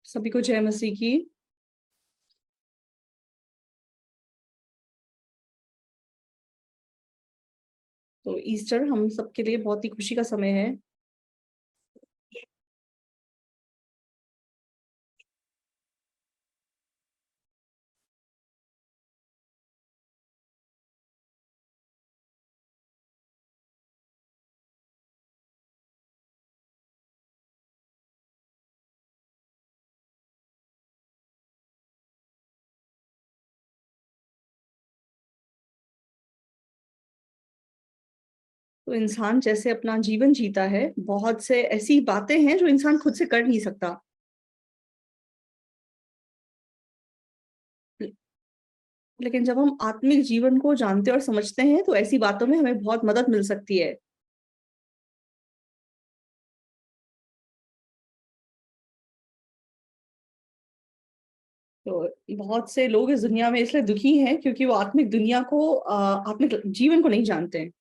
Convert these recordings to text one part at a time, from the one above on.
सभी को जय मसीह की। तो ईस्टर हम सबके लिए बहुत ही खुशी का समय है। तो इंसान जैसे अपना जीवन जीता है, बहुत से ऐसी बातें हैं जो इंसान खुद से कर नहीं सकता। ल लेकिन जब हम आत्मिक जीवन को जानते और समझते हैं, तो ऐसी बातों में हमें बहुत मदद मिल सकती है। तो बहुत से लोग इस दुनिया में इसलिए दुखी हैं क्योंकि वो आत्मिक दुनिया को आत्मिक जीवन को नहीं जानते हैं।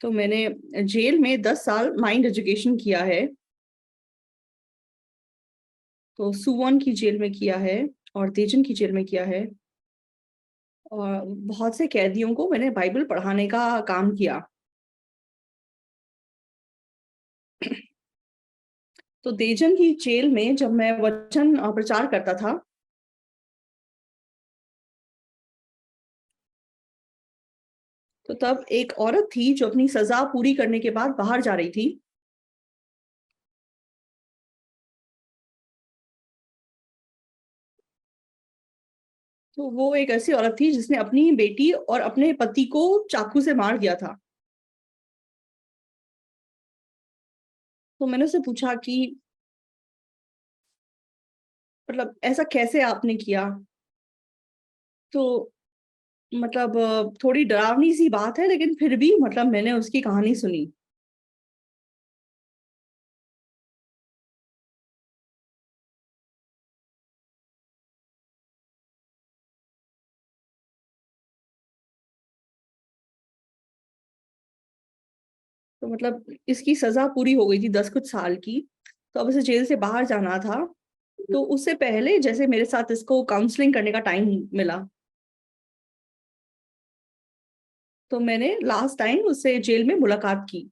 तो मैंने जेल में 10 साल माइंड एजुकेशन किया है। तो सुवॉन की जेल में किया है और तेजन की जेल में किया है। और बहुत से कैदियों को मैंने बाइबल पढ़ाने का काम किया। तो देजन की जेल में जब मैं वचन प्रचार करता था, तो तब एक औरत थी जो अपनी सज़ा पूरी करने के बाद बाहर जा रही थी। तो वो एक ऐसी औरत थी जिसने अपनी बेटी और अपने पति को चाकू से मार दिया था। तो मैंने उससे पूछा कि मतलब ऐसा कैसे आपने किया? तो मतलब थोड़ी डरावनी-सी बात है, लेकिन फिर भी मतलब मैंने उसकी कहानी सुनी। तो मतलब इसकी सज़ा पूरी हो गई थी 10 कुछ साल की, तो अब उसे जेल से बाहर जाना था। तो उससे पहले जैसे मेरे साथ इसको काउंसलिंग करने का टाइम मिला, तो मैंने लास्ट टाइम उससे जेल में मुलाकात की।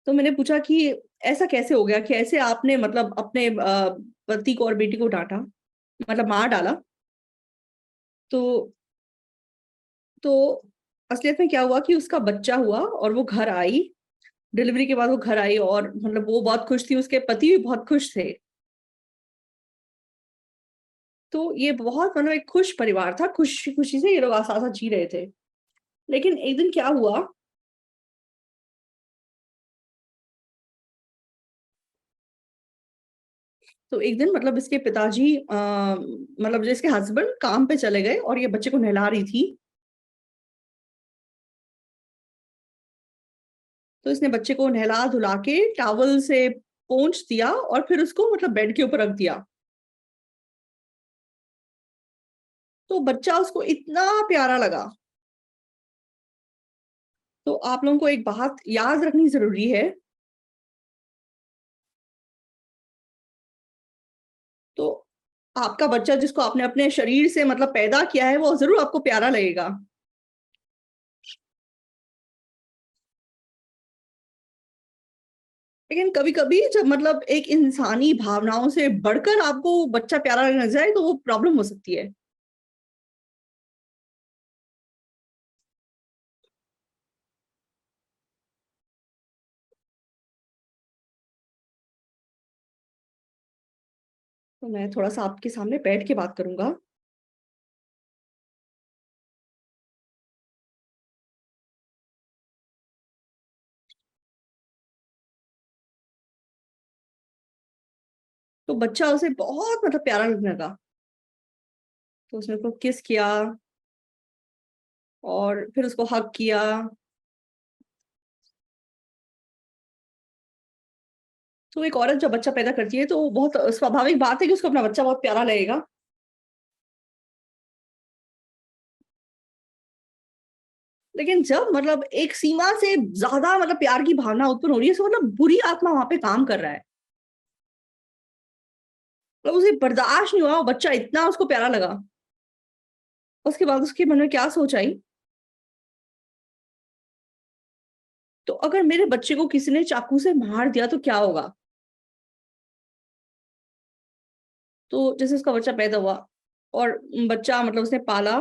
तो मैंने पूछा कि ऐसा कैसे हो गया? कैसे आपने मतलब अपने पति को और बेटी को डाँटा? मतलब मार डाला? तो तो असलियत में क्या हुआ कि उसका बच्चा हुआ और वो घर आई। डिलीवरी के बाद वो घर आई और मतलब वो बहुत खुश थी, उसके पति भी बहुत खुश थे। तो ये बहुत मतलब एक खुश परिवार था, खुशी-खुशी से ये लोग साथ-साथ जी रहे थे। लेकिन एक दिन क्या हुआ, तो एक दिन मतलब इसके पिताजी मतलब जो इसके हस्बैंड काम पे चले गए और ये बच्चे को नहला रही थी। तो इसने बच्चे को नहला-धुला के टॉवल से पोंछ दिया और फिर उसको मतलब बेड के ऊपर रख दिया। तो बच्चा उसको इतना प्यारा लगा। तो आप लोगों को एक बात याद रखनी ज़रूरी है। तो आपका बच्चा जिसको आपने अपने शरीर से मतलब पैदा किया है, वो ज़रूर आपको प्यारा लगेगा। लेकिन कभी-कभी जब मतलब एक इंसानी भावनाओं से बढ़कर आपको बच्चा प्यारा लगने लग जाए, तो वो प्रॉब्लम हो सकती है। तो मैं थोड़ा-सा आपके सामने बैठ के बात करूँगा। तो बच्चा उसे बहुत मतलब प्यारा लगने लगा। तो उसने उसको किस किया और फिर उसको हग किया। तो एक औरत जब बच्चा पैदा करती है, तो बहुत स्वाभाविक बात है कि उसको अपना बच्चा बहुत प्यारा लगेगा। लेकिन जब मतलब एक सीमा से ज़्यादा मतलब प्यार की भावना उत्पन्न हो रही है, तो मतलब बुरी आत्मा वहाँ पे काम कर रहा है। तो उसे बर्दाश्त नहीं हुआ, वो बच्चा इतना उसको प्यारा लगा। उसके बाद उसके मन में क्या सोच आई, तो अगर मेरे बच्चे को किसी ने चाकू से मार दिया तो क्या होगा? तो जैसे उसका बच्चा पैदा हुआ और बच्चा मतलब उसने पाला,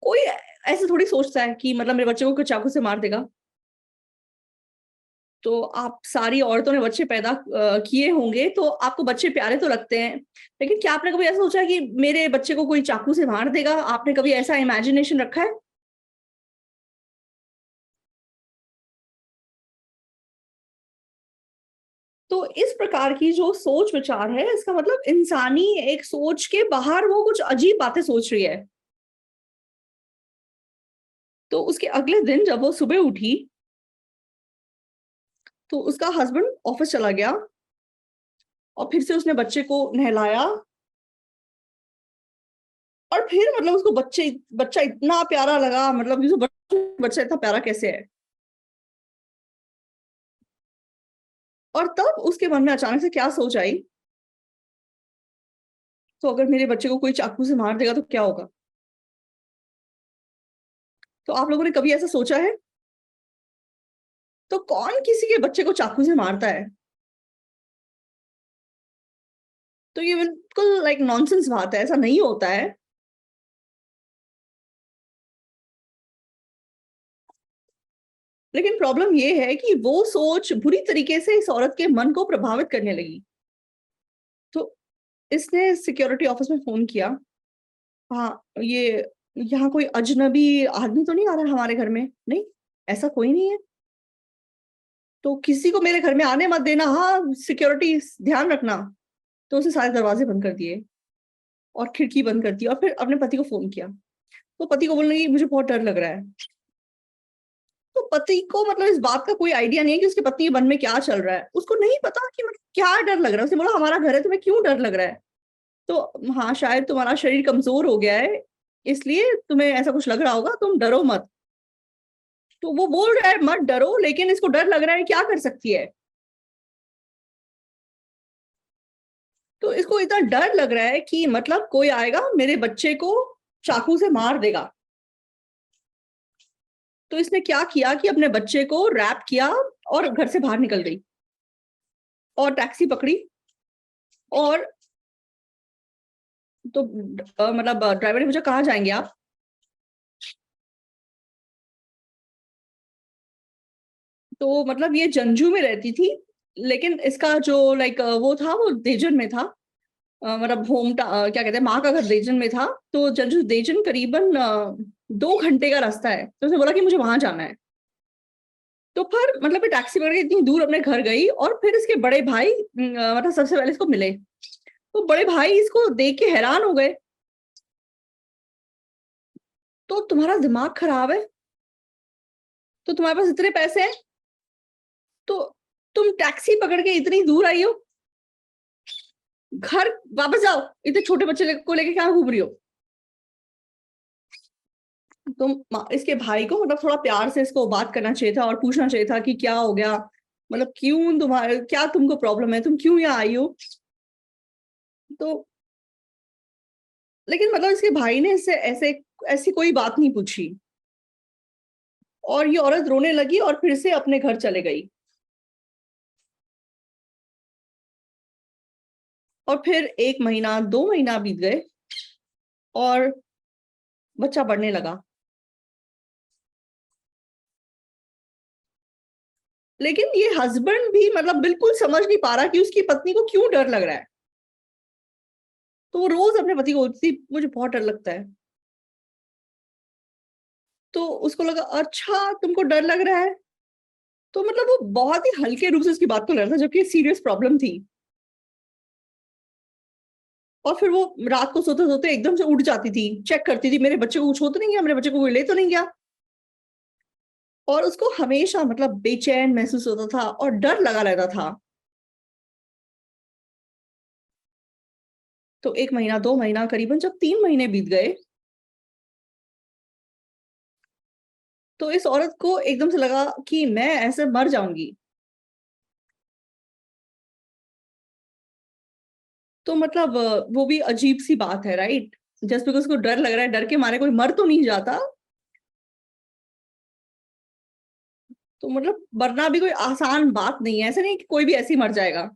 कोई ऐसे थोड़ी सोचता है कि मतलब मेरे बच्चे को कोई चाकू से मार देगा। तो आप सारी औरतों ने बच्चे पैदा किए होंगे, तो आपको बच्चे प्यारे तो लगते हैं। लेकिन क्या आपने कभी ऐसा सोचा है कि मेरे बच्चे को कोई चाकू से मार देगा? आपने कभी ऐसा इमेजिनेशन रखा है? तो इस प्रकार की जो सोच-विचार है, इसका मतलब इंसानी एक सोच के बाहर वो कुछ अजीब बातें सोच रही है। तो उसके अगले दिन जब वो सुबह उठी, तो उसका हस्बैंड ऑफिस चला गया और फिर से उसने बच्चे को नहलाया और फिर मतलब उसको बच्चा इतना प्यारा लगा, मतलब कि उसे बच्चा इतना प्यारा कैसे है? और तब उसके मन में अचानक से क्या सोच आई, तो अगर मेरे बच्चे को कोई चाकू से मार देगा तो क्या होगा? तो आप लोगों ने कभी ऐसा सोचा है? तो कौन किसी के बच्चे को चाकू से मारता है? तो ये बिल्कुल लाइक नॉनसेंस बात है, ऐसा नहीं होता है। लेकिन प्रॉब्लम ये है कि वो सोच बुरी तरीके से इस औरत के मन को प्रभावित करने लगी। तो इसने सिक्योरिटी ऑफिस में फ़ोन किया, हाँ, ये यहाँ कोई अजनबी आदमी तो नहीं आ रहा है हमारे घर में? नहीं, ऐसा कोई नहीं है। तो किसी को मेरे घर में आने मत देना, हाँ, सिक्योरिटी ध्यान रखना। तो उसने सारे दरवाज़े बंद कर दिए और खिड़की बंद कर दी और फिर अपने पति को फ़ोन किया। तो पति को बोलने लगी, मुझे बहुत डर लग रहा है। तो पति को मतलब इस बात का कोई आइडिया नहीं है कि उसकी पत्नी के मन में क्या चल रहा है। उसको नहीं पता कि मतलब क्या डर लग रहा है। उसने बोला, हमारा घर है, तुम्हें क्यों डर लग रहा है? तो हाँ, शायद तुम्हारा शरीर कमज़ोर हो गया है, इसलिए तुम्हें ऐसा कुछ लग रहा होगा, तुम डरो मत। तो वो बोल रहा है मत डरो, लेकिन इसको डर लग रहा है, क्या कर सकती है? तो इसको इतना डर लग रहा है कि मतलब कोई आएगा मेरे बच्चे को चाकू से मार देगा। तो इसने क्या किया कि अपने बच्चे को रैप किया और घर से बाहर निकल गई और टैक्सी पकड़ी और तो मतलब ड्राइवर ने पूछा, कहाँ जाएँगे आप? तो मतलब ये जंजू में रहती थी, लेकिन इसका जो लाइक वो था, वो देजन में था। मतलब क्या कहते हैं, माँ का घर देजन में था, तो जंजू देजन करीबन 2 घंटे का रास्ता है। तो उसने बोला कि मुझे वहाँ जाना है। तो फिर मतलब ये टैक्सी पकड़ के इतनी दूर अपने घर गई और फिर इसके बड़े भाई मतलब सबसे पहले इसको मिले। तो बड़े भाई इसको देख के हैरान हो गए, तो तुम्हारा दिमाग खराब है? तो तुम्हारे पास इतने पैसे हैं, तो तुम टैक्सी पकड़ के इतनी दूर आई हो? घर वापस जाओ, इतने छोटे बच्चे को लेके क्या घूम रही हो? तो इसके भाई को मतलब थोड़ा प्यार से इसको बात करना चाहिए था और पूछना चाहिए था कि क्या हो गया? मतलब क्यों तुम्हारे क्या तुमको प्रॉब्लम है? तुम क्यों यहाँ आई हो? तो लेकिन मतलब इसके भाई ने इससे ऐसे ऐसी कोई बात नहीं पूछी और ये औरत रोने लगी और फिर से अपने घर चले गई। और फिर 1 महीना, 2 महीना बीत गए और बच्चा बढ़ने लगा। लेकिन ये हस्बैंड भी मतलब बिल्कुल समझ नहीं पा रहा कि उसकी पत्नी को क्यों डर लग रहा है। तो वो रोज़ अपने पति को बोलती थी, मुझे बहुत डर लगता है। तो उसको लगा, अच्छा तुमको डर लग रहा है? तो मतलब वो बहुत ही हल्के रूप से उसकी बात को ले रहा था, जबकि सीरियस प्रॉब्लम थी। और फिर वो रात को सोते-सोते एकदम से उठ जाती थी, चेक करती थी मेरे बच्चे को कुछ हो तो नहीं गया, मेरे बच्चे को कोई ले तो नहीं गया? और उसको हमेशा मतलब बेचैन महसूस होता था और डर लगा रहता था। तो 1 महीना, 2 महीना करीबन जब 3 महीने बीत गए, तो इस औरत को एकदम से लगा कि मैं ऐसे मर जाऊंगी। तो मतलब वो भी अजीब सी बात है, राइट? जस्ट बिकॉज उसको डर लग रहा है, डर के मारे कोई मर तो नहीं जाता। तो मतलब मरना भी कोई आसान बात नहीं है, ऐसा नहीं कि कोई भी ऐसे ही मर जाएगा।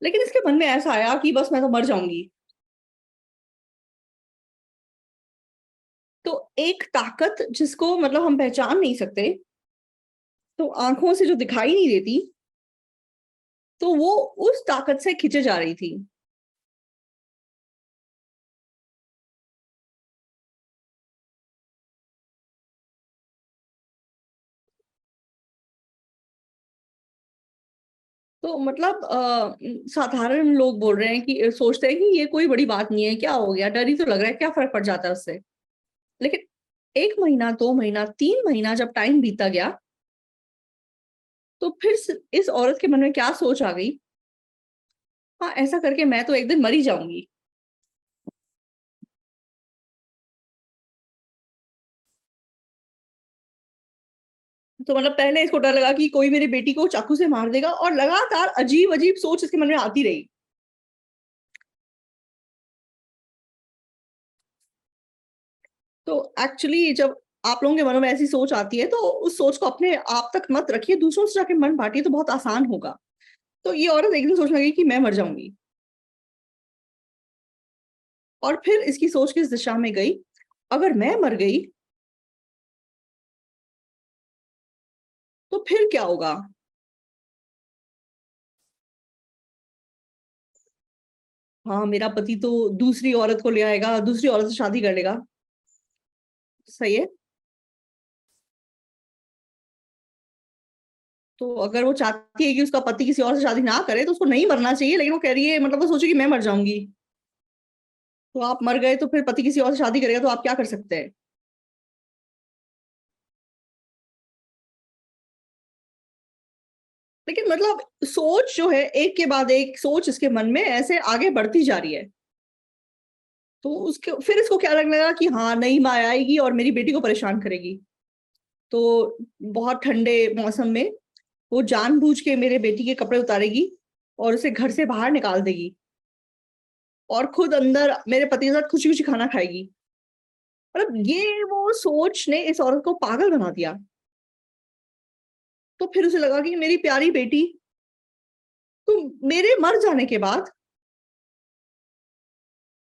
लेकिन इसके मन में ऐसा आया कि बस मैं तो मर जाऊंगी। तो एक ताकत जिसको मतलब हम पहचान नहीं सकते, तो आंखों से जो दिखाई नहीं देती, तो वो उस ताकत से खींचे जा रही थी। तो मतलब साधारण लोग बोल रहे हैं कि सोचते हैं कि ये कोई बड़ी बात नहीं है, क्या हो गया, डर ही तो लग रहा है, क्या फर्क पड़ जाता है उससे। लेकिन 1 महीना, 2 महीना, 3 महीना जब टाइम बीता गया, तो फिर इस औरत के मन में क्या सोच आ गई, हाँ, ऐसा करके मैं तो एक दिन मर ही जाऊंगी। तो मतलब पहले इसको डर लगा कि कोई मेरी बेटी को चाकू से मार देगा, और लगातार अजीब अजीब सोच इसके मन में आती रही। तो एक्चुअली जब आप लोगों के मनों में ऐसी सोच आती है, तो उस सोच को अपने आप तक मत रखिए, दूसरों से जाके मन बांटिए तो बहुत आसान होगा। तो ये औरत एक दिन सोचने लगी कि मैं मर जाऊंगी। और फिर इसकी सोच किस दिशा में गई, अगर मैं मर गई तो फिर क्या होगा? हाँ, मेरा पति तो दूसरी औरत को ले आएगा, दूसरी औरत से शादी कर लेगा। सही है। तो अगर वो चाहती है कि उसका पति किसी और से शादी ना करे, तो उसको नहीं मरना चाहिए, लेकिन वो कह रही है, मतलब वो सोचे कि मैं मर जाऊंगी। तो आप मर गए तो फिर पति किसी और से शादी करेगा, तो आप क्या कर सकते हैं? लेकिन मतलब सोच जो है, एक के बाद एक सोच इसके मन में ऐसे आगे बढ़ती जा रही है। तो उसके फिर इसको क्या लगने लगा कि हाँ, नई माँ आएगी और मेरी बेटी को परेशान करेगी। तो बहुत ठंडे मौसम में वो जानबूझ के मेरे बेटी के कपड़े उतारेगी और उसे घर से बाहर निकाल देगी, और खुद अंदर मेरे पति के साथ खुशी-खुशी खाना खाएगी। मतलब ये वो सोच ने इस औरत को पागल बना दिया। तो फिर उसे लगा कि मेरी प्यारी बेटी, तुम मेरे मर जाने के बाद,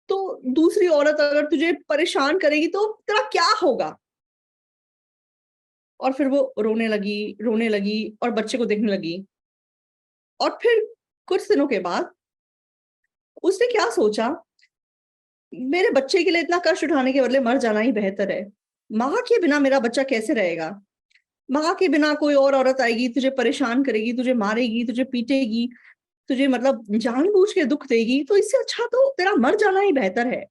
तो दूसरी औरत अगर तुझे परेशान करेगी तो तेरा क्या होगा? और फिर वो रोने लगी और बच्चे को देखने लगी। और फिर कुछ दिनों के बाद उसने क्या सोचा, मेरे बच्चे के लिए इतना कष्ट उठाने के बदले मर जाना ही बेहतर है। माँ के बिना मेरा बच्चा कैसे रहेगा? माँ के बिना कोई और औरत आएगी, तुझे परेशान करेगी, तुझे मारेगी, तुझे पीटेगी, तुझे मतलब जानबूझ के दुःख देगी, तो इससे अच्छा तो तेरा मर जाना ही बेहतर है।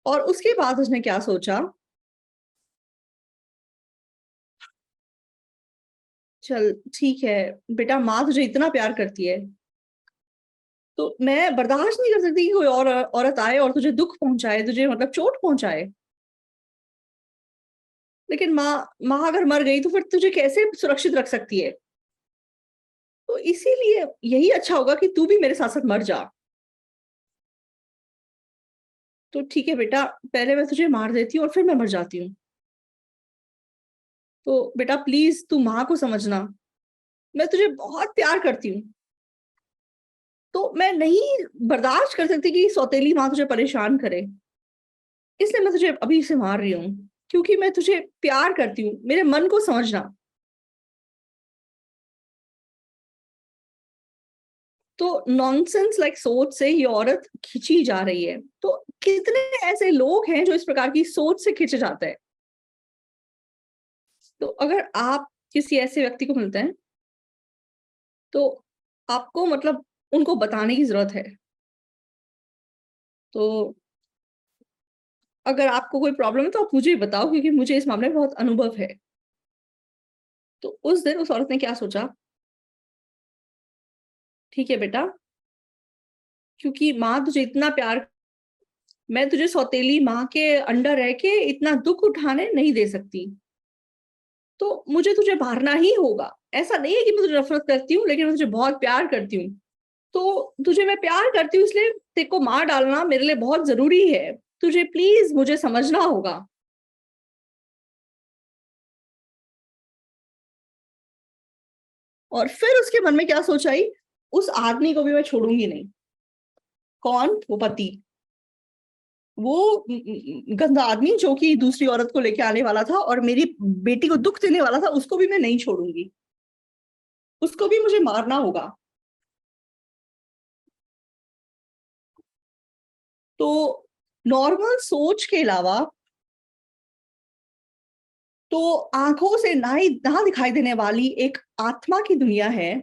और उसके बाद उसने क्या सोचा, चल ठीक है, बेटा माँ तुझे इतना प्यार करती है, तो मैं बर्दाश्त नहीं कर सकती कि कोई और औरत आए और तुझे दुःख पहुँचाए, तुझे मतलब चोट पहुँचाए। लेकिन माँ माँ अगर मर गई तो फिर तुझे कैसे सुरक्षित रख सकती है? तो इसीलिए यही अच्छा होगा कि तू भी मेरे साथ-साथ मर जा। तो ठीक है बेटा, पहले मैं तुझे मार देती हूँ और फिर मैं मर जाती हूँ। तो बेटा प्लीज़ तू माँ को समझना, मैं तुझे बहुत प्यार करती हूँ। तो मैं नहीं बर्दाश्त कर सकती कि सौतेली माँ तुझे परेशान करे। इसलिए मैं तुझे अभी से मार रही हूँ, क्योंकि मैं तुझे प्यार करती हूँ, मेरे मन को समझना। तो नॉनसेंस लाइक सोच से ये औरत खींची जा रही है। तो कितने ऐसे लोग हैं जो इस प्रकार की सोच से खींचे जाते हैं। तो अगर आप किसी ऐसे व्यक्ति को मिलते हैं, तो आपको मतलब उनको बताने की ज़रूरत है। तो अगर आपको कोई प्रॉब्लम है तो आप मुझे ही बताओ, क्योंकि मुझे इस मामले में बहुत अनुभव है। तो उस दिन उस औरत ने क्या सोचा, ठीक है बेटा, क्योंकि माँ तुझे इतना प्यार मैं तुझे सौतेली माँ के अंडर रह के इतना दुख उठाने नहीं दे सकती, तो मुझे तुझे मारना ही होगा। ऐसा नहीं है कि मैं तुझे नफरत करती हूँ, लेकिन मैं तुझे बहुत प्यार करती हूँ। तो तुझे मैं प्यार करती हूँ, इसलिए तेरे को मार डालना मेरे लिए बहुत जरूरी है। तुझे प्लीज मुझे समझना होगा। और फिर उसके मन में क्या सोच आई, उस आदमी को भी मैं छोड़ूंगी नहीं। कौन? वो पति। वो गंदा आदमी जो कि दूसरी औरत को लेके आने वाला था और मेरी बेटी को दुख देने वाला था, उसको भी मैं नहीं छोड़ूंगी। उसको भी मुझे मारना होगा। तो नॉर्मल सोच के अलावा, तो आंखों से ना दिखाई देने वाली एक आत्मा की दुनिया है।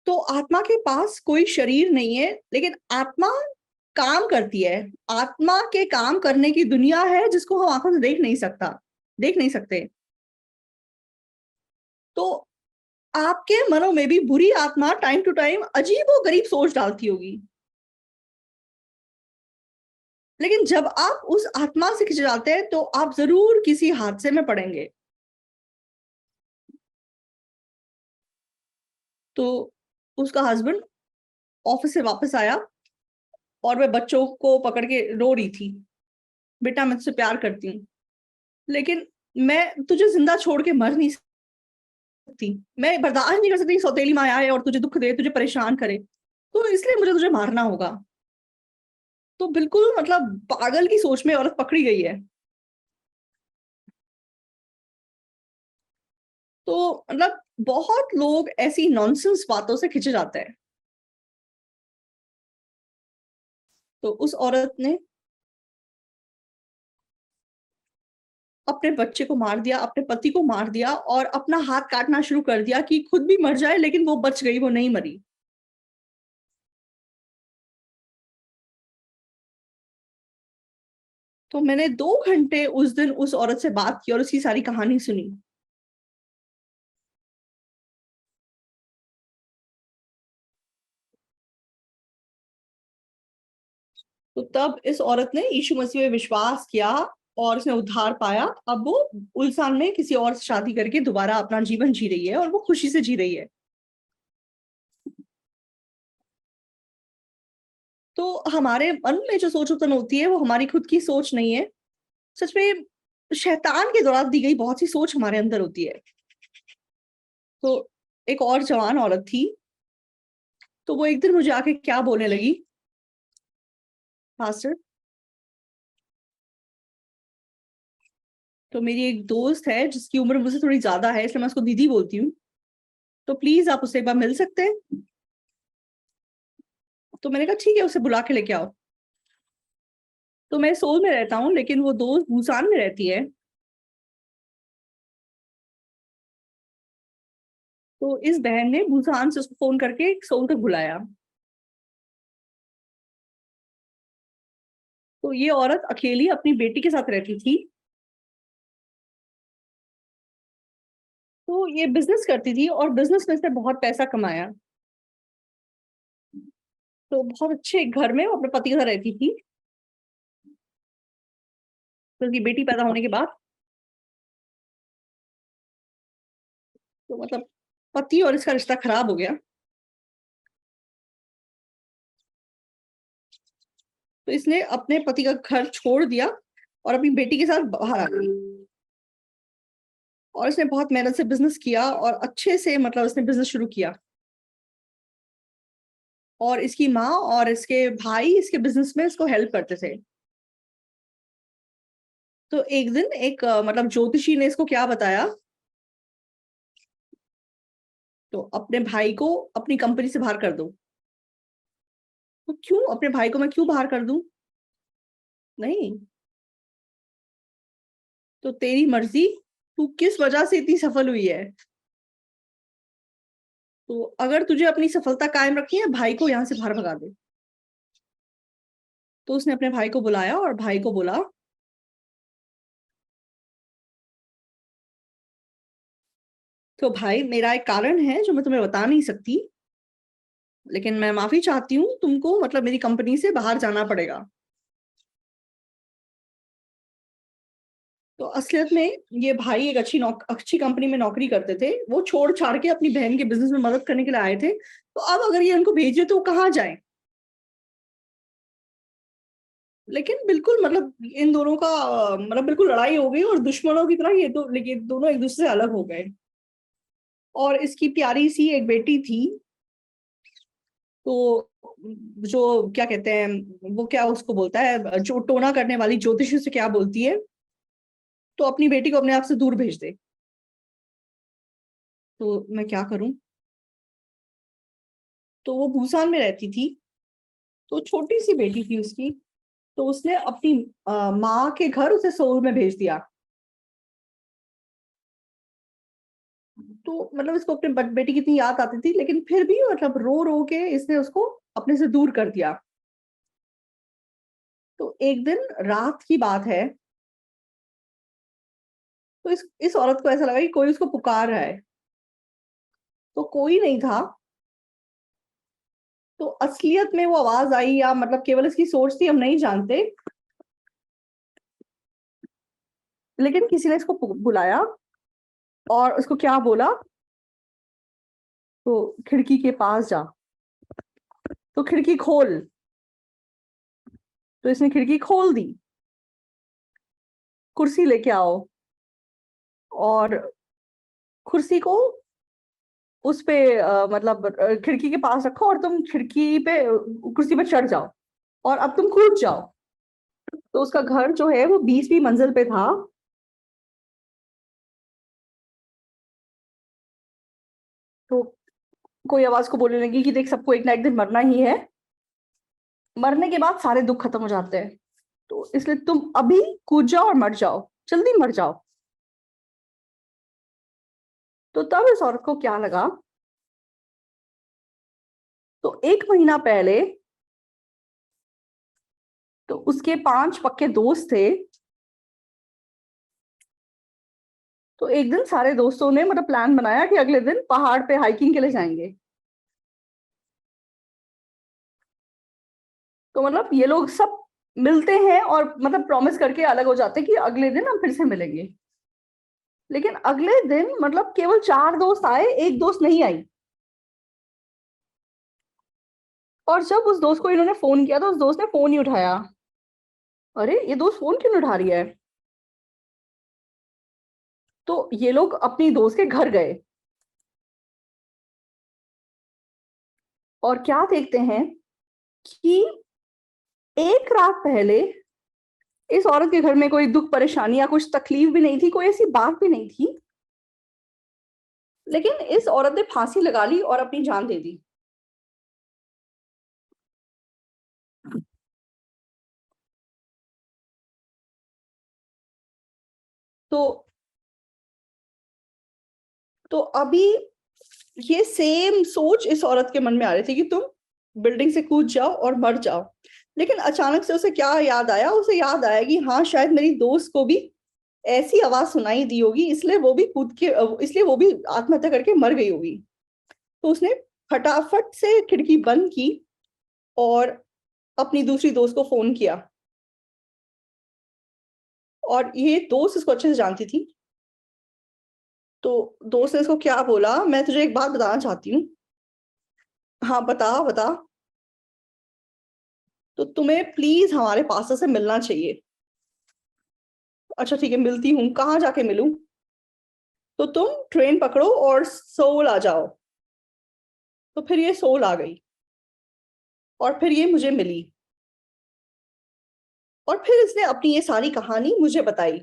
तो आत्मा के पास कोई शरीर नहीं है, लेकिन आत्मा काम करती है। आत्मा के काम करने की दुनिया है जिसको हम आंखों से देख नहीं सकते। तो आपके मनों में भी बुरी आत्मा टाइम टू टाइम अजीबो गरीब सोच डालती होगी, लेकिन जब आप उस आत्मा से खिंच जाते हैं तो आप जरूर किसी हादसे में पड़ेंगे। तो उसका हस्बैंड ऑफिस से वापस आया और मैं बच्चों को पकड़ के रो रही थी, बेटा मैं तुझसे प्यार करती हूँ, लेकिन मैं तुझे जिंदा छोड़ के मर नहीं सकती। मैं बर्दाश्त नहीं कर सकती सौतेली माँ आए और तुझे दुख दे, तुझे परेशान करे, तो इसलिए मुझे तुझे मारना होगा। तो बिल्कुल मतलब पागल की सोच में औरत पकड़ी गई है। तो मतलब बहुत लोग ऐसी नॉनसेंस बातों से खिंचे जाते हैं। तो उस औरत ने अपने बच्चे को मार दिया, अपने पति को मार दिया और अपना हाथ काटना शुरू कर दिया कि खुद भी मर जाए, लेकिन वो बच गई, वो नहीं मरी। तो मैंने 2 घंटे उस दिन उस औरत से बात की और उसकी सारी कहानी सुनी। तो तब इस औरत ने यीशु मसीह में विश्वास किया और उसने उद्धार पाया। अब वो उल्सान में किसी और से शादी करके दोबारा अपना जीवन जी रही है और वो खुशी से जी रही है। तो हमारे मन में जो सोच उत्पन्न होती है वो हमारी खुद की सोच नहीं है। सच में शैतान के द्वारा दी गई बहुत सी सोच हमारे अंदर होती है। तो एक और जवान औरत थी, तो वो एक दिन मुझे आके क्या बोलने लगी, पास्टर, तो मेरी एक दोस्त है जिसकी उम्र मुझसे थोड़ी ज्यादा है, इसलिए मैं उसको दीदी बोलती हूँ, तो प्लीज आप उससे एक बार मिल सकते हैं? तो मैंने कहा ठीक है, उसे बुला के लेके आओ। तो मैं सोल में रहता हूँ, लेकिन वो दोस्त बुसान में रहती है। तो इस बहन ने बुसान से उसको फोन करके सोल तक बुलाया। तो ये औरत अकेली अपनी बेटी के साथ रहती थी। तो ये बिजनेस करती थी और बिजनेस में से बहुत पैसा कमाया। तो बहुत अच्छे घर में वो अपने पति के साथ रहती थी। तो उसकी बेटी पैदा होने के बाद, तो मतलब पति और इसका रिश्ता खराब हो गया। तो इसने अपने पति का घर छोड़ दिया और अपनी बेटी के साथ बाहर आ गई। और इसने बहुत मेहनत से बिजनेस किया और अच्छे से मतलब इसने बिजनेस शुरू किया। और इसकी माँ और इसके भाई इसके बिजनेस में इसको हेल्प करते थे। तो एक दिन एक मतलब ज्योतिषी ने इसको क्या बताया, तो अपने भाई को अपनी कंपनी से बाहर कर दो। तो क्यों अपने भाई को मैं क्यों बाहर कर दूं? नहीं, तो तेरी मर्जी, तू किस वजह से इतनी सफल हुई है। तो अगर तुझे अपनी सफलता कायम रखनी है, भाई को यहाँ से बाहर भगा दे। तो उसने अपने भाई को बुलाया और भाई को बोला, तो भाई मेरा एक कारण है जो मैं तुम्हें बता नहीं सकती, लेकिन मैं माफी चाहती हूँ, तुमको मतलब मेरी कंपनी से बाहर जाना पड़ेगा। तो असलियत में ये भाई एक अच्छी कंपनी में नौकरी करते थे, वो छोड़ छाड़ के अपनी बहन के बिजनेस में मदद करने के लिए आए थे। तो अब अगर ये उनको भेजे तो वो कहाँ जाए? लेकिन बिल्कुल मतलब इन दोनों का मतलब बिल्कुल लड़ाई हो गई और दुश्मनों की तरह ये तो, लेकिन दोनों एक दूसरे से अलग हो गए। और इसकी प्यारी सी एक बेटी थी। तो जो क्या कहते हैं, वो क्या उसको बोलता है, जो टोना करने वाली ज्योतिषी से क्या बोलती है, तो अपनी बेटी को अपने आप से दूर भेज दे। तो मैं क्या करूं? तो वो भूसान में रहती थी, तो छोटी सी बेटी थी उसकी। तो उसने अपनी माँ के घर उसे सोल में भेज दिया। तो मतलब इसको अपने बेटी की इतनी याद आती थी, लेकिन फिर भी मतलब रो रो के इसने उसको अपने से दूर कर दिया। तो एक दिन रात की बात है, तो इस औरत को ऐसा लगा कि कोई उसको पुकार रहा है। तो कोई नहीं था। तो असलियत में वो आवाज आई या मतलब केवल इसकी सोच थी, हम नहीं जानते। लेकिन किसी ने इसको बुलाया और उसको क्या बोला, तो खिड़की के पास जा, तो खिड़की खोल। तो इसने खिड़की खोल दी। कुर्सी लेके आओ, और कुर्सी को उस पे मतलब खिड़की के पास रखो, और तुम खिड़की पे कुर्सी पे चढ़ जाओ, और अब तुम कूद जाओ। तो उसका घर जो है वो 20वीं मंजिल पे था। तो कोई आवाज को बोलने लगी कि देख, सबको एक ना एक दिन मरना ही है, मरने के बाद सारे दुख खत्म हो जाते हैं, तो इसलिए तुम अभी कूद जाओ और मर जाओ, जल्दी मर जाओ। तो तब इस औरत को क्या लगा, तो 1 महीना पहले तो उसके 5 पक्के दोस्त थे। तो एक दिन सारे दोस्तों ने मतलब प्लान बनाया कि अगले दिन पहाड़ पे हाइकिंग के लिए जाएंगे। तो मतलब ये लोग सब मिलते हैं और मतलब प्रॉमिस करके अलग हो जाते हैं कि अगले दिन हम फिर से मिलेंगे। लेकिन अगले दिन मतलब केवल 4 दोस्त आए, एक दोस्त नहीं आई। और जब उस दोस्त को इन्होंने फोन किया तो उस दोस्त ने फोन नहीं उठाया। अरे, ये दोस्त फोन क्यों नहीं उठा रही है? तो ये लोग अपनी दोस्त के घर गए, और क्या देखते हैं कि एक रात पहले इस औरत के घर में कोई दुख परेशानी या कुछ तकलीफ भी नहीं थी, कोई ऐसी बात भी नहीं थी। लेकिन इस औरत ने फांसी लगा ली और अपनी जान दे दी। तो अभी ये सेम सोच इस औरत के मन में आ रही थी कि तुम बिल्डिंग से कूद जाओ और मर जाओ। लेकिन अचानक से उसे क्या याद आया, उसे याद आया कि हाँ, शायद मेरी दोस्त को भी ऐसी आवाज सुनाई दी होगी, इसलिए वो भी कूद के, इसलिए वो भी आत्महत्या करके मर गई होगी। तो उसने फटाफट से खिड़की बंद की और अपनी दूसरी दोस्त को फोन किया। और ये दोस्त इसको अच्छे से जानती थी। तो दोस्त ने इसको क्या बोला, मैं तुझे एक बात बताना चाहती हूँ। हाँ, बता बता। तो तुम्हें प्लीज हमारे पास से मिलना चाहिए। अच्छा ठीक है, मिलती हूँ, कहाँ जाके मिलूं? तो तुम ट्रेन पकड़ो और सोल आ जाओ। तो फिर ये सोल आ गई, और फिर ये मुझे मिली, और फिर इसने अपनी ये सारी कहानी मुझे बताई।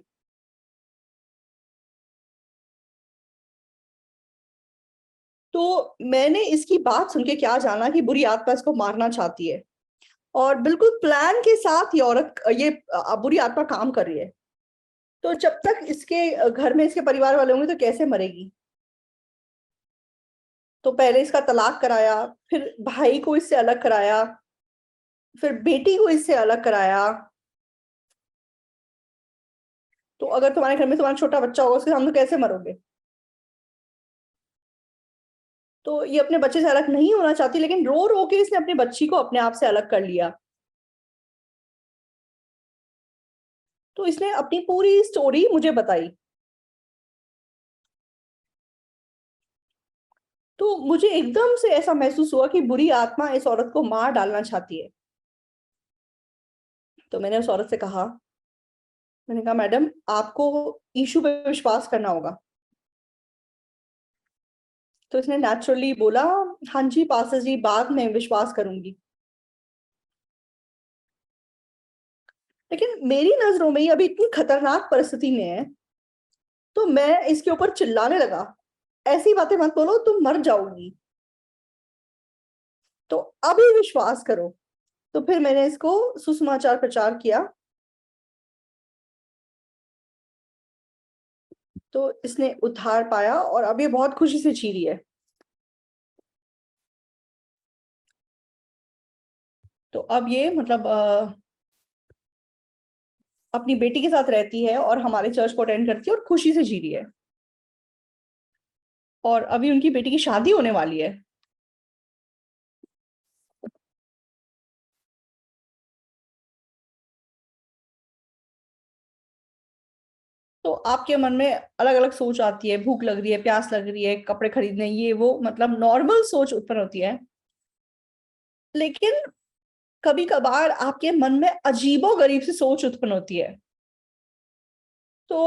तो मैंने इसकी बात सुन के क्या जाना कि बुरी आत्मा इसको मारना चाहती है, और बिल्कुल प्लान के साथ ये औरत, ये बुरी आत्मा काम कर रही है। तो जब तक इसके घर में इसके परिवार वाले होंगे तो कैसे मरेगी? तो पहले इसका तलाक कराया, फिर भाई को इससे अलग कराया, फिर बेटी को इससे अलग कराया। तो अगर तुम्हारे घर में तुम्हारा छोटा बच्चा होगा, उसके सामने कैसे मरोगे? तो ये अपने बच्चे से अलग नहीं होना चाहती, लेकिन रो रो के इसने अपनी बच्ची को अपने आप से अलग कर लिया। तो इसने अपनी पूरी स्टोरी मुझे बताई। तो मुझे एकदम से ऐसा महसूस हुआ कि बुरी आत्मा इस औरत को मार डालना चाहती है। तो मैंने उस औरत से कहा, मैंने कहा मैडम आपको यीशु पे विश्वास करना होगा। तो इसने नेचुरली बोला, हाँ जी पास्टर जी, बाद में विश्वास करूंगी। लेकिन मेरी नजरों में ये अभी इतनी खतरनाक परिस्थिति में है, तो मैं इसके ऊपर चिल्लाने लगा, ऐसी बातें मत बोलो, तुम मर जाओगी, तो अभी विश्वास करो। तो फिर मैंने इसको सुसमाचार प्रचार किया। तो इसने उद्धार पाया और अब ये बहुत खुशी से जी रही है। तो अब ये मतलब अपनी बेटी के साथ रहती है और हमारे चर्च को अटेंड करती है और खुशी से जी रही है। और अभी उनकी बेटी की शादी होने वाली है। तो आपके मन में अलग-अलग सोच आती है, भूख लग रही है, प्यास लग रही है, कपड़े खरीदने, ये वो, मतलब नॉर्मल सोच उत्पन्न होती है। लेकिन कभी-कभार आपके मन में अजीबो-गरीब सी सोच उत्पन्न होती है। तो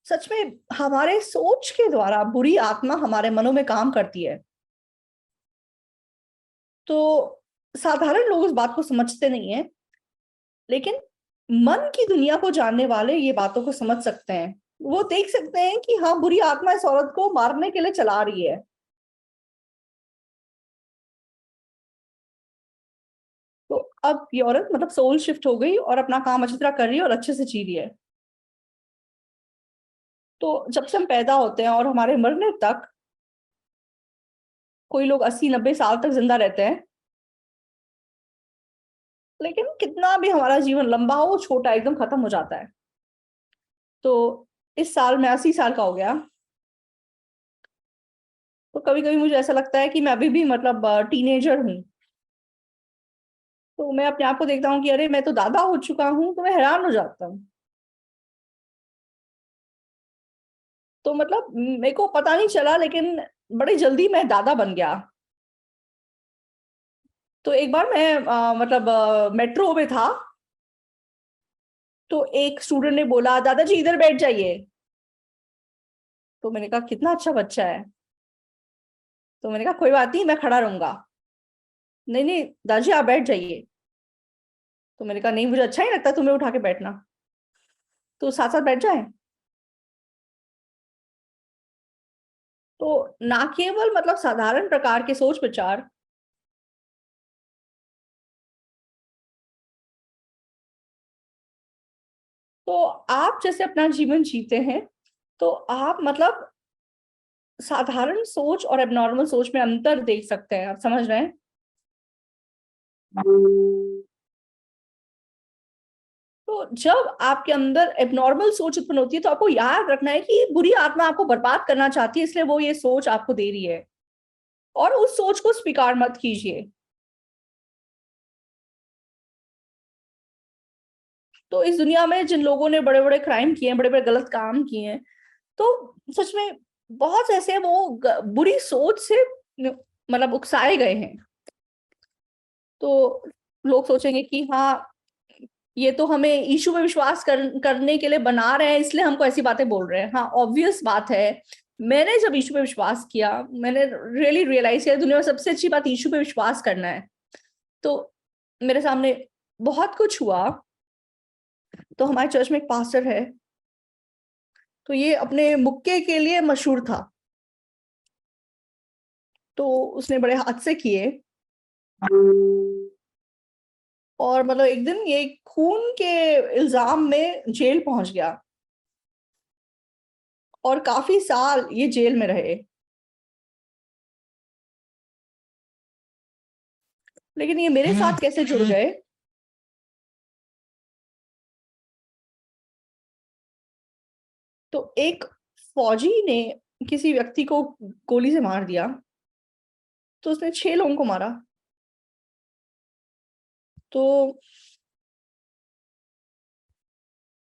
सच में हमारे सोच के द्वारा बुरी आत्मा हमारे मनों में काम करती है। तो साधारण लोग इस बात को समझते नहीं हैं, लेकिन मन की दुनिया को जानने वाले ये बातों को समझ सकते हैं। वो देख सकते हैं कि हाँ, बुरी आत्मा इस औरत को मारने के लिए चला रही है। तो अब ये औरत मतलब सोल शिफ्ट हो गई और अपना काम अच्छी तरह कर रही है और अच्छे से जी रही है। तो जब से हम पैदा होते हैं और हमारे मरने तक, कोई लोग 80-90 साल तक जिंदा रहते हैं, लेकिन कितना भी हमारा जीवन लंबा हो, वो छोटा एकदम खत्म हो जाता है। तो इस साल मैं 80 साल का हो गया। तो कभी-कभी मुझे ऐसा लगता है कि मैं अभी भी मतलब टीनेजर हूँ। तो मैं अपने आप को देखता हूँ कि अरे मैं तो दादा हो चुका हूँ, तो मैं हैरान हो जाता हूँ। तो मतलब मेरे को पता नहीं चला, लेकिन बड़ी जल्दी मैं दादा बन गया। तो एक बार मैं मतलब मेट्रो में था, तो एक स्टूडेंट ने बोला, दादाजी इधर बैठ जाइए। तो मैंने कहा कितना अच्छा बच्चा है। तो मैंने कहा कोई बात नहीं, मैं खड़ा रहूंगा। नहीं नहीं दादाजी आप बैठ जाइए। तो मैंने कहा नहीं, मुझे अच्छा ही लगता है तुम्हें उठा के बैठना, तो साथ साथ बैठ जाए। तो ना केवल मतलब साधारण प्रकार के सोच विचार, तो आप जैसे अपना जीवन जीते हैं, तो आप मतलब साधारण सोच और एबनॉर्मल सोच में अंतर देख सकते हैं, आप समझ रहे हैं? तो जब आपके अंदर एबनॉर्मल सोच उत्पन्न होती है, तो आपको याद रखना है कि बुरी आत्मा आपको बर्बाद करना चाहती है, इसलिए वो ये सोच आपको दे रही है, और उस सोच को स्वीकार मत कीजिए। तो इस दुनिया में जिन लोगों ने बड़े-बड़े क्राइम किए हैं, बड़े-बड़े गलत काम किए हैं, तो सच में बहुत ऐसे हैं, वो बुरी सोच से मतलब उकसाए गए हैं। तो लोग सोचेंगे कि हाँ, ये तो हमें यीशु में विश्वास करने के लिए बना रहे हैं, इसलिए हमको ऐसी बातें बोल रहे हैं। हाँ, ऑब्वियस बात है। मैंने जब यीशु पे विश्वास किया, मैंने रियली रियलाइज़ किया दुनिया में सबसे अच्छी बात यीशु पे विश्वास करना है। तो मेरे सामने बहुत कुछ हुआ। तो हमारे चर्च में एक पास्टर है, तो ये अपने मुक्के के लिए मशहूर था। तो उसने बड़े हादसे किए, और मतलब एक दिन ये खून के इल्ज़ाम में जेल पहुँच गया, और काफ़ी साल ये जेल में रहे। लेकिन ये मेरे साथ कैसे जुड़ गए? तो एक फौजी ने किसी व्यक्ति को गोली से मार दिया, तो उसने 6 लोगों को मारा। तो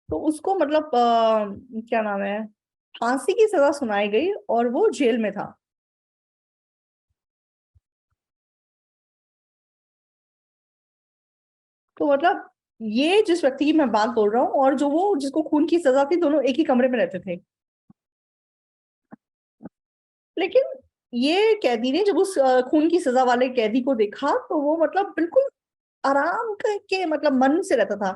तो उसको मतलब क्या नाम है, फांसी की सजा सुनाई गई और वो जेल में था। तो मतलब ये जिस व्यक्ति की मैं बात बोल रहा हूँ और जो वो जिसको खून की सजा थी, दोनों एक ही कमरे में रहते थे। लेकिन ये कैदी ने जब उस खून की सजा वाले कैदी को देखा तो वो मतलब बिल्कुल आराम के मतलब मन से रहता था।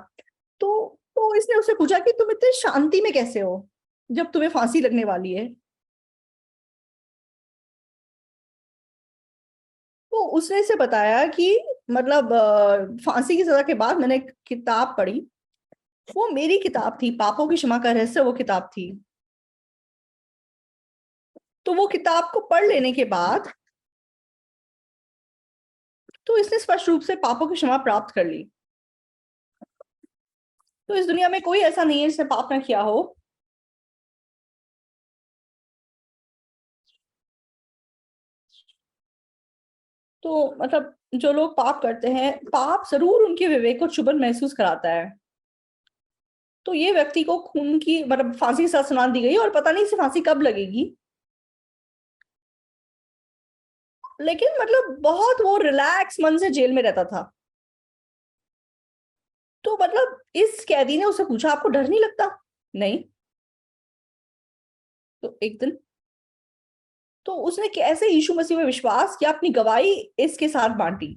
तो इसने उससे पूछा कि तुम इतने शांति में कैसे हो जब तुम्हें फांसी लगने वाली है। तो उसने इसे बताया कि मतलब फांसी की सजा के बाद मैंने एक किताब पढ़ी। वो मेरी किताब थी, पापों की क्षमा का रहस्य वो किताब थी। तो वो किताब को पढ़ लेने के बाद तो इसने स्पष्ट रूप से पापों की क्षमा प्राप्त कर ली। तो इस दुनिया में कोई ऐसा नहीं है जिसने पाप ना किया हो। तो मतलब जो लोग पाप करते हैं, पाप जरूर उनके विवेक को चुभन महसूस कराता है। तो ये व्यक्ति को खून की मतलब फांसी की सजा सुना दी गई और पता नहीं इसे फांसी कब लगेगी। लेकिन मतलब बहुत वो रिलैक्स मन से जेल में रहता था। तो मतलब इस कैदी ने उससे पूछा, आपको डर नहीं लगता? नहीं। तो एक दिन तो उसने कैसे यीशु मसीह में विश्वास किया, अपनी गवाही इसके साथ बांटी।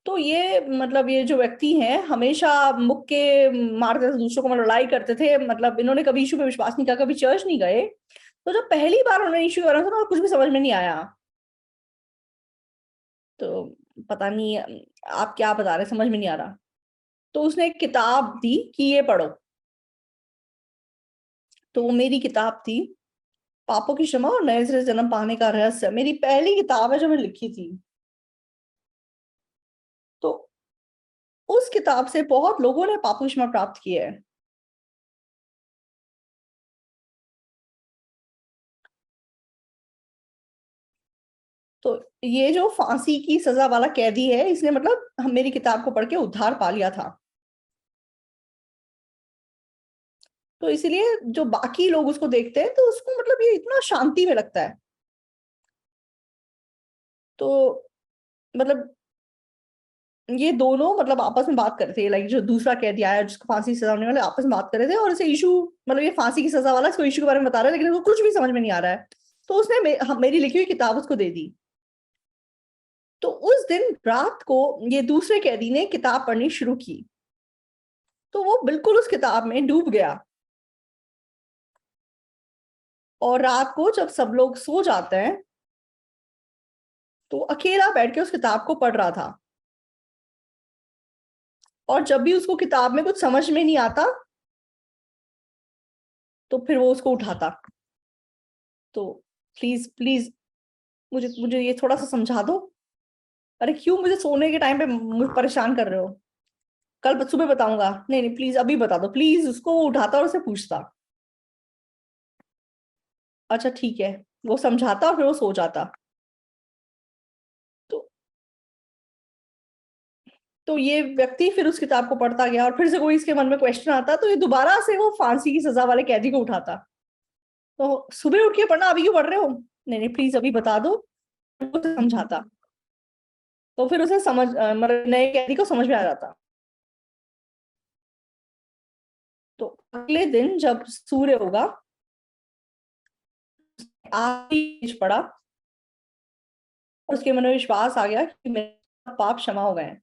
तो ये मतलब ये जो व्यक्ति हैं हमेशा मुक्के मारते थे दूसरों को, मतलब लड़ाई करते थे, मतलब इन्होंने कभी यीशु पे विश्वास नहीं किया, कभी चर्च नहीं गए। तो जब पहली बार उन्होंने यीशु के बारे में सुना कुछ भी समझ में नहीं आया। तो पता नहीं आप क्या बता रहे, समझ में नहीं आ रहा। तो उसने एक किताब दी कि ये पढ़ो। तो वो मेरी किताब थी, पापों की क्षमा और नए सिरे से जन्म पाने का रहस्य, मेरी पहली किताब है जो मैंने लिखी थी। तो उस किताब से बहुत लोगों ने पापों की क्षमा प्राप्त की है। तो ये जो फांसी की सजा वाला कैदी है, इसने मतलब मेरी किताब को पढ़ के उद्धार पा लिया था। तो इसीलिए जो बाकी लोग उसको देखते हैं तो उसको मतलब ये इतना शांति में लगता है। तो मतलब ये दोनों मतलब आपस में बात कर रहे थे, लाइक जो दूसरा कैदी आया जिसको फांसी की सजा होने वाले, आपस में बात कर रहे थे और इसे यीशु मतलब ये फांसी की सजा वाला इसको यीशु के बारे में बता रहा है, लेकिन उसको कुछ भी समझ में नहीं आ रहा है। तो उसने मेरी लिखी हुई किताब उसको दे दी। तो उस दिन रात को ये दूसरे कैदी ने किताब पढ़नी शुरू की। तो वो बिल्कुल उस किताब में डूब गया। और रात को जब सब लोग सो जाते हैं तो अकेला बैठ के उस किताब को पढ़ रहा था। और जब भी उसको किताब में कुछ समझ में नहीं आता तो फिर वो उसको उठाता। तो प्लीज प्लीज मुझे मुझे ये थोड़ा सा समझा दो। अरे क्यों मुझे सोने के टाइम पे मुझे परेशान कर रहे हो? कल सुबह बताऊंगा। नहीं नहीं प्लीज अभी बता दो प्लीज। उसको वो उठाता और उसे पूछता। अच्छा ठीक है। वो समझाता और फिर वो सो जाता। तो तो ये व्यक्ति फिर उस किताब को पढ़ता गया और फिर से कोई इसके मन में क्वेश्चन आता तो ये दोबारा से वो फांसी की सजा वाले कैदी को उठाता। तो सुबह उठ के पढ़ना, अभी क्यों पढ़ रहे हो? नहीं नहीं प्लीज अभी बता दो। वो समझाता। तो फिर उसे समझ मतलब नए कैदी को समझ में आ जाता। तो अगले दिन जब सूर्य होगा, आखिरी पढ़ा और उसके मन में विश्वास आ गया कि मेरे पाप क्षमा हो गए हैं।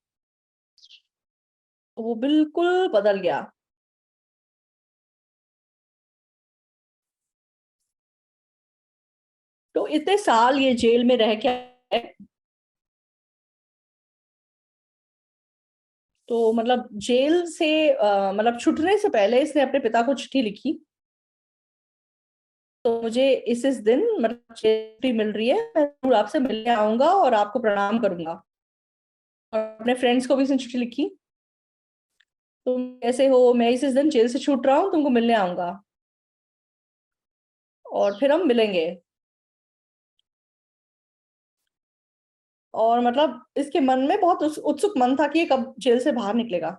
तो वो बिल्कुल बदल गया। तो इतने साल ये जेल में रह के आए। तो मतलब जेल से मतलब छूटने से पहले इसने अपने पिता को चिट्ठी लिखी। तो मुझे इस दिन मतलब छुट्टी मिल रही है, मैं जरूर आपसे मिलने आऊंगा और आपको प्रणाम करूंगा। और अपने फ्रेंड्स को भी इसने चिट्ठी लिखी, तुम कैसे हो, मैं इस दिन जेल से छूट रहा हूँ, तुमको मिलने आऊंगा और फिर हम मिलेंगे। और मतलब इसके मन में बहुत उत्सुक मन था कि ये कब जेल से बाहर निकलेगा।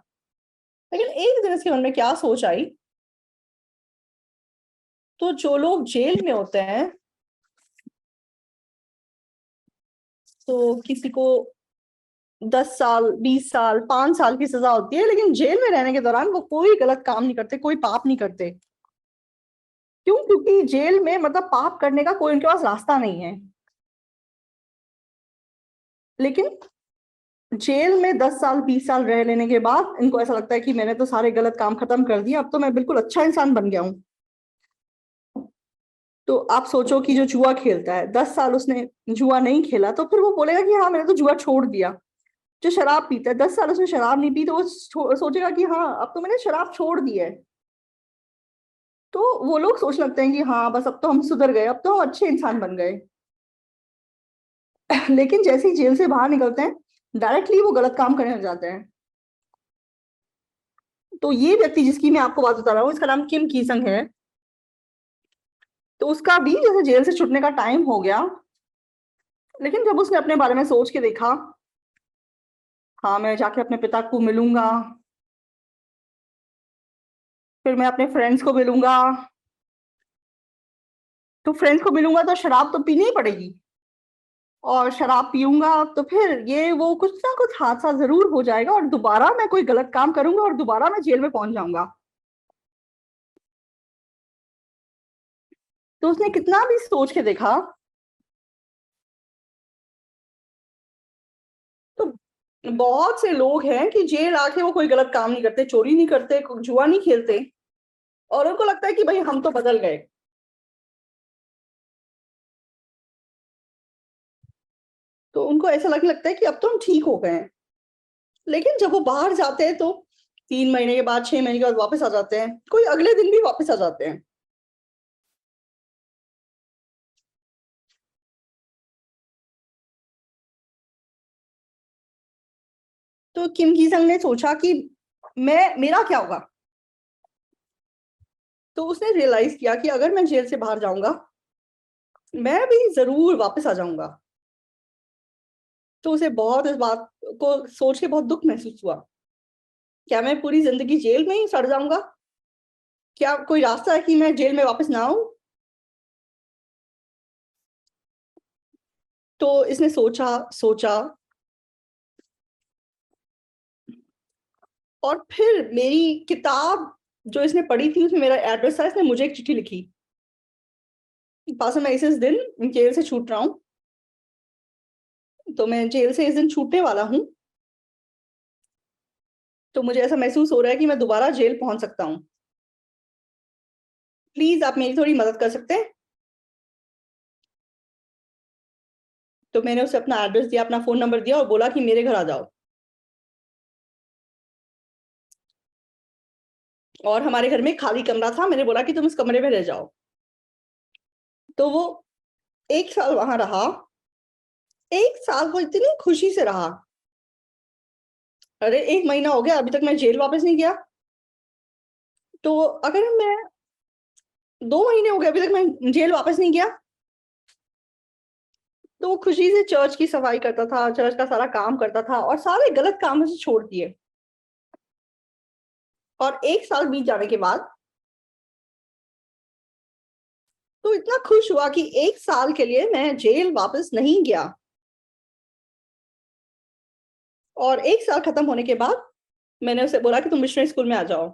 लेकिन एक दिन इसके मन में क्या सोच आई, तो जो लोग जेल में होते हैं, तो किसी को 10 साल, 20 साल, 5 साल की सजा होती है, लेकिन जेल में रहने के दौरान वो कोई गलत काम नहीं करते, कोई पाप नहीं करते। क्यों? क्योंकि जेल में मतलब पाप करने का कोई उनके पास रास्ता नहीं है। लेकिन जेल में 10 साल, 20 साल रह लेने के बाद इनको ऐसा लगता है कि मैंने तो सारे गलत काम खत्म कर दिए, अब तो मैं बिल्कुल अच्छा इंसान बन गया हूं। तो आप सोचो कि जो जुआ खेलता है, 10 साल उसने जुआ नहीं खेला, तो फिर वो बोलेगा कि हाँ मैंने तो जुआ छोड़ दिया। जो शराब पीता है, 10 साल उसने शराब नहीं पी, तो वो सोचेगा कि हाँ अब तो मैंने शराब छोड़ दी है। तो वो लोग सोचने लगते हैं कि हाँ बस अब तो हम सुधर गए, अब तो हम अच्छे इंसान बन गए। लेकिन जैसे ही जेल से बाहर निकलते हैं, डायरेक्टली वो गलत काम करने लग जाते हैं। तो ये व्यक्ति जिसकी मैं आपको बात बता रहा हूँ, इसका नाम किम की संग है। तो उसका भी जैसे जेल से छुटने का टाइम हो गया, लेकिन जब उसने अपने बारे में सोच के देखा, हाँ मैं जाके अपने पिता को मिलूंगा, फिर मैं अपने फ्रेंड्स को मिलूंगा, तो फ्रेंड्स को मिलूंगा तो शराब तो पीनी ही पड़ेगी, और शराब पीऊंगा तो फिर ये वो कुछ ना कुछ हादसा जरूर हो जाएगा, और दोबारा मैं कोई गलत काम करूंगा और दोबारा मैं जेल में पहुंच जाऊंगा। तो उसने कितना भी सोच के देखा, तो बहुत से लोग हैं कि जेल आके वो कोई गलत काम नहीं करते, चोरी नहीं करते, जुआ नहीं खेलते, और उनको लगता है कि भाई हम तो बदल गए। तो उनको ऐसा लगने लगता है कि अब तो हम ठीक हो गए हैं। लेकिन जब वो बाहर जाते हैं तो 3 महीने के बाद, 6 महीने के बाद वापस आ जाते हैं, कोई अगले दिन भी वापस आ जाते हैं। तो किम की संग ने सोचा कि मैं मेरा क्या होगा। तो उसने रियलाइज किया कि अगर मैं जेल से बाहर जाऊंगा, मैं भी जरूर वापस आ जाऊंगा। तो उसे बहुत इस बात को सोच के बहुत दुख महसूस हुआ। क्या मैं पूरी जिंदगी जेल में ही सड़ जाऊंगा? क्या कोई रास्ता है कि मैं जेल में वापस ना आऊं? तो इसने सोचा सोचा, और फिर मेरी किताब जो इसने पढ़ी थी उसमें मेरा एड्रेस था, इसने मुझे एक चिट्ठी लिखी, पास मैं इस दिन जेल से छूट रहा हूँ, तो मैं जेल से इस दिन छूटने वाला हूँ, तो मुझे ऐसा महसूस हो रहा है कि मैं दोबारा जेल पहुंच सकता हूँ। प्लीज आप मेरी थोड़ी मदद कर सकते हैं? तो मैंने उसे अपना एड्रेस दिया, अपना फोन नंबर दिया, और बोला कि मेरे घर आ जाओ, और हमारे घर में खाली कमरा था, मैंने बोला कि तुम इस कमरे में रह जाओ। तो वो 1 साल वहां रहा। 1 साल वो इतनी खुशी से रहा। अरे 1 महीना हो गया, अभी तक मैं जेल वापस नहीं गया। तो अगर मैं 2 महीने हो गए, अभी तक मैं जेल वापस नहीं गया। तो वो खुशी से चर्च की सफाई करता था, चर्च का सारा काम करता था, और सारे गलत काम उसे छोड़ दिए। और 1 साल बीत जाने के बाद तो इतना खुश हुआ कि 1 साल के लिए मैं जेल वापस नहीं गया। और 1 साल खत्म होने के बाद मैंने उसे बोला कि तुम मिशनरी स्कूल में आ जाओ।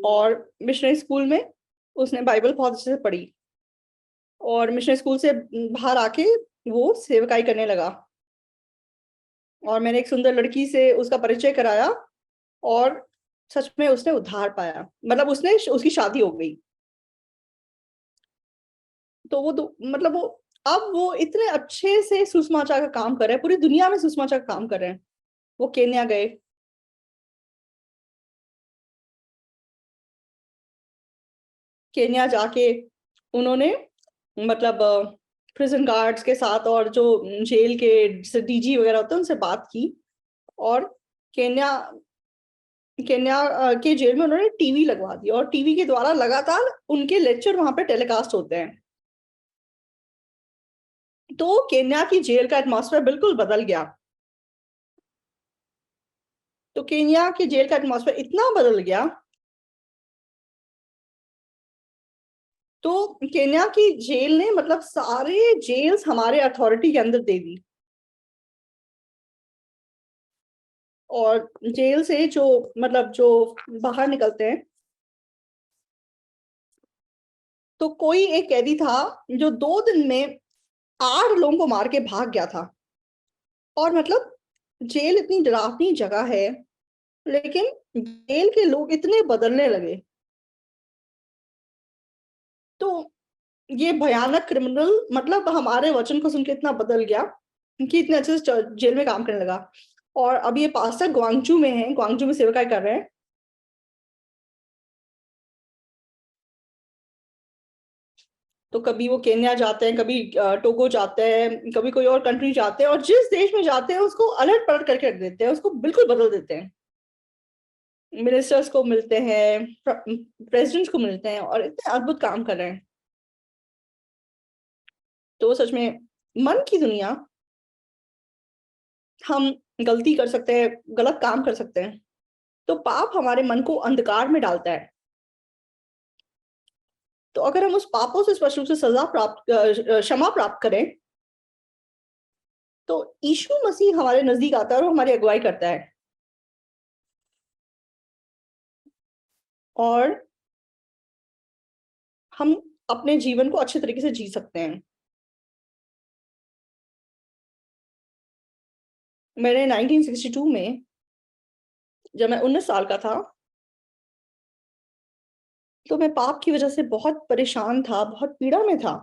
और मिशनरी स्कूल में उसने बाइबल बहुत अच्छे से पढ़ी, और मिशनरी स्कूल से बाहर आके वो सेवकाई करने लगा। और मैंने एक सुंदर लड़की से उसका परिचय कराया, और सच में उसने उद्धार पाया, मतलब उसने उसकी शादी हो गई। तो वो मतलब वो अब वो इतने अच्छे से सुसमाचार का काम कर रहे हैं, पूरी दुनिया में सुसमाचार का काम कर रहे हैं। वो केन्या गए, केन्या जाके उन्होंने मतलब प्रिजन गार्ड्स के साथ, और जो जेल के डीजी वगैरह होते हैं उनसे बात की। और केन्या केन्या के जेल में उन्होंने टीवी लगवा दी, और टीवी के द्वारा लगातार उनके लेक्चर वहां पे टेलीकास्ट होते हैं। तो केन्या की जेल का एटमॉस्फेयर बिल्कुल बदल गया। तो केन्या के जेल का एटमॉस्फेयर इतना बदल गया, तो केन्या की जेल ने मतलब सारे जेल्स हमारे अथॉरिटी के अंदर दे दी। और जेल से जो मतलब जो बाहर निकलते हैं, तो कोई एक कैदी था जो 2 दिन में 8 लोगों को मार के भाग गया था। और मतलब जेल इतनी डरावनी जगह है, लेकिन जेल के लोग इतने बदलने लगे। तो ये भयानक क्रिमिनल मतलब हमारे वचन को सुन के इतना बदल गया कि इतने अच्छे से जेल में काम करने लगा। और अब ये पास्टर ग्वांगचू में है, ग्वांगचू में सेवकाई कर रहे हैं। तो कभी वो केन्या जाते हैं, कभी टोगो जाते हैं, कभी कोई और कंट्री जाते हैं, और जिस देश में जाते हैं उसको अलट पलट करके रख देते हैं, उसको बिल्कुल बदल देते हैं। मिनिस्टर्स को मिलते हैं, प्रेसिडेंट्स को मिलते हैं, और इतने अद्भुत काम कर रहे हैं। तो सच में मन की दुनिया, हम गलती कर सकते हैं, गलत काम कर सकते हैं, तो पाप हमारे मन को अंधकार में डालता है। तो अगर हम उस पापों से स्पष्ट रूप से सजा प्राप्त क्षमा प्राप्त करें, तो यीशु मसीह हमारे नजदीक आता है और हमारी अगुवाई करता है। और हम अपने जीवन को अच्छे तरीके से जी सकते हैं। मैंने 1962 में, जब मैं 19 साल का था, तो मैं पाप की वजह से बहुत परेशान था, बहुत पीड़ा में था।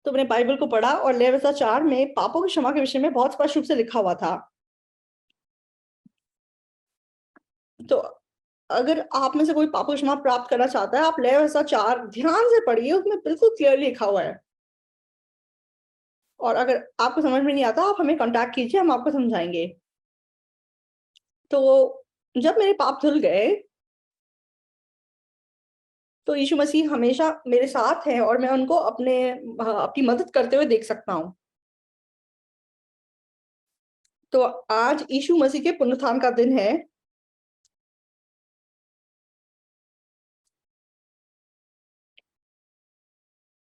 तो मैंने बाइबल को पढ़ा और लेवी 4 में पापों की क्षमा के विषय में बहुत स्पष्ट रूप से लिखा हुआ था। तो अगर आप में से कोई पापों की क्षमा प्राप्त करना चाहता है, आप लेवी 4 ध्यान से पढ़िए, उसमें बिल्कुल क्लियरली लिखा हुआ है। और अगर आपको समझ में नहीं आता, आप हमें कॉन्टैक्ट कीजिए, हम आपको समझाएँगे। तो जब मेरे पाप धुल गए, तो यीशु मसीह हमेशा मेरे साथ हैं और मैं उनको अपनी मदद करते हुए देख सकता हूँ। तो आज यीशु मसीह के पुनरुत्थान का दिन है।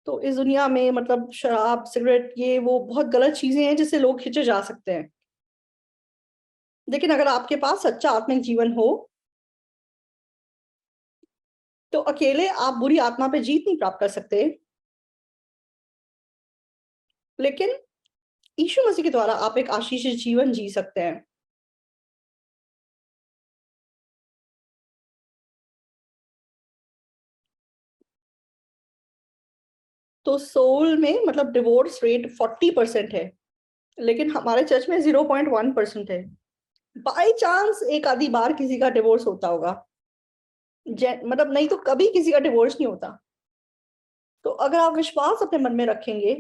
तो इस दुनिया में मतलब शराब, सिगरेट, ये वो बहुत गलत चीज़ें हैं जिससे लोग खींचे जा सकते हैं। लेकिन अगर आपके पास सच्चा आत्मिक जीवन हो, तो अकेले आप बुरी आत्मा पे जीत नहीं प्राप्त कर सकते, लेकिन यीशु मसीह के द्वारा आप एक आशीषित जीवन जी सकते हैं। तो सोल में मतलब डिवोर्स रेट 40% है, लेकिन हमारे चर्च में 0.1% है। बाय चांस एक आधी बार किसी का डिवोर्स होता होगा, मतलब नहीं तो कभी किसी का डिवोर्स नहीं होता। तो अगर आप विश्वास अपने मन में रखेंगे,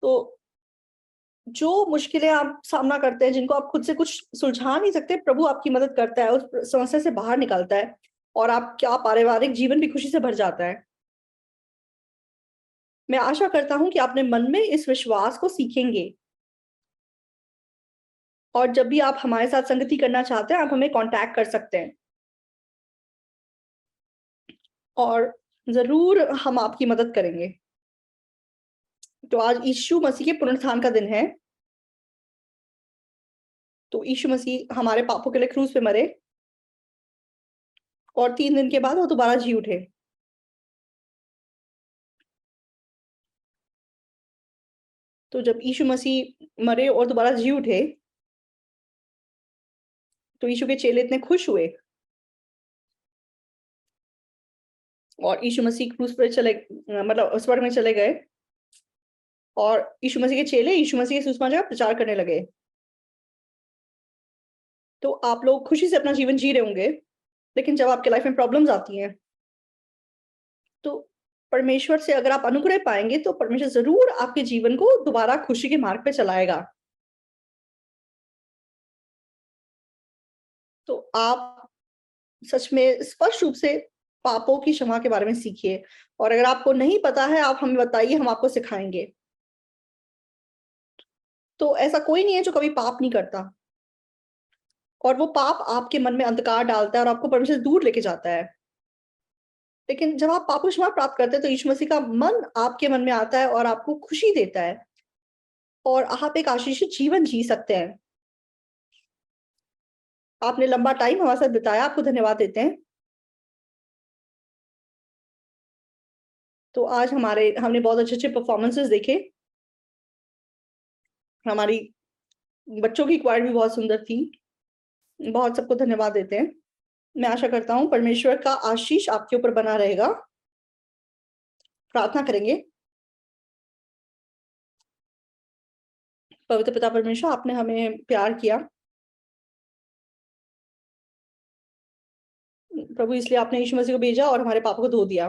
तो जो मुश्किलें आप सामना करते हैं, जिनको आप खुद से कुछ सुलझा नहीं सकते, प्रभु आपकी मदद करता है, उस समस्या से बाहर निकालता है, और आपका पारिवारिक जीवन भी खुशी से भर जाता है। मैं आशा करता हूँ कि अपने मन में इस विश्वास को सीखेंगे, और जब भी आप हमारे साथ संगति करना चाहते हैं, आप हमें कॉन्टैक्ट कर सकते हैं, और ज़रूर हम आपकी मदद करेंगे। तो आज यीशु मसीह के पुनरुत्थान का दिन है। तो यीशु मसीह हमारे पापों के लिए क्रूस पे मरे, और 3 दिन के बाद वो दोबारा जी उठे। तो जब यीशु मसीह मरे और दोबारा जी उठे, तो यीशु के चेले इतने खुश हुए, और यीशु मसीह क्रूस पे मतलब स्वर्ग में चले गए, और यीशु मसीह के चेले यीशु मसीह के सुसमाचार का प्रचार करने लगे। तो आप लोग खुशी से अपना जीवन जी रहे होंगे, लेकिन जब आपके लाइफ में प्रॉब्लम्स आती हैं, तो परमेश्वर से अगर आप अनुग्रह पाएँगे, तो परमेश्वर ज़रूर आपके जीवन को दोबारा खुशी के मार्ग पे चलाएगा। तो आप सच में स्पष्ट रूप से पापों की क्षमा के बारे में सीखिए, और अगर आपको नहीं पता है, आप हमें बताइए, हम आपको सिखाएँगे। तो ऐसा कोई नहीं है जो कभी पाप नहीं करता। और वो पाप आपके मन में अंधकार डालता है और आपको परमेश्वर से दूर लेके जाता है। लेकिन जब आप पापों से क्षमा प्राप्त करते हैं तो यीशु मसीह का मन आपके मन में आता है और आपको खुशी देता है और आप एक आशीषित जीवन जी सकते हैं। आपने लंबा टाइम हमारे साथ बिताया, आपको धन्यवाद देते हैं। तो आज हमने बहुत अच्छे-अच्छे परफॉर्मेंसेस देखे। हमारी बच्चों की क्वायर भी बहुत सुंदर थी। बहुत सबको धन्यवाद देते हैं। मैं आशा करता हूँ परमेश्वर का आशीष आपके ऊपर बना रहेगा। प्रार्थना करेंगे। पवित्र पिता परमेश्वर, आपने हमें प्यार किया। प्रभु, इसलिए आपने यीशु मसीह को भेजा और हमारे पापों को धो दिया।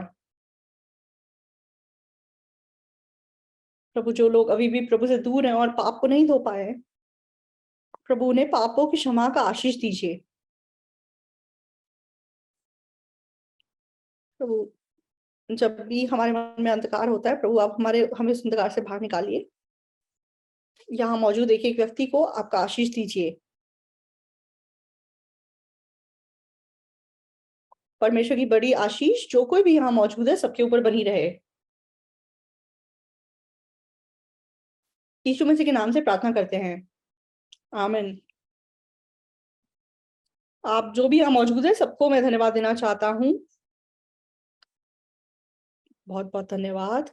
प्रभु, जो लोग अभी भी प्रभु से दूर हैं और पाप को नहीं धो पाए हैं, प्रभु उन्हें पापों की क्षमा का आशीष दीजिए। प्रभु, जब भी हमारे मन में अंधकार होता है, प्रभु आप हमें उस अंधकार से बाहर निकालिए। यहाँ मौजूद एक-एक व्यक्ति को आपका आशीष दीजिए। परमेश्वर की बड़ी आशीष जो कोई भी यहाँ मौजूद है, सबके ऊपर बनी रहे। यीशु मसीह के नाम से प्रार्थना करते हैं। आमीन। आप जो भी यहाँ मौजूद है, सबको मैं धन्यवाद देना चाहता हूँ। बहुत-बहुत धन्यवाद।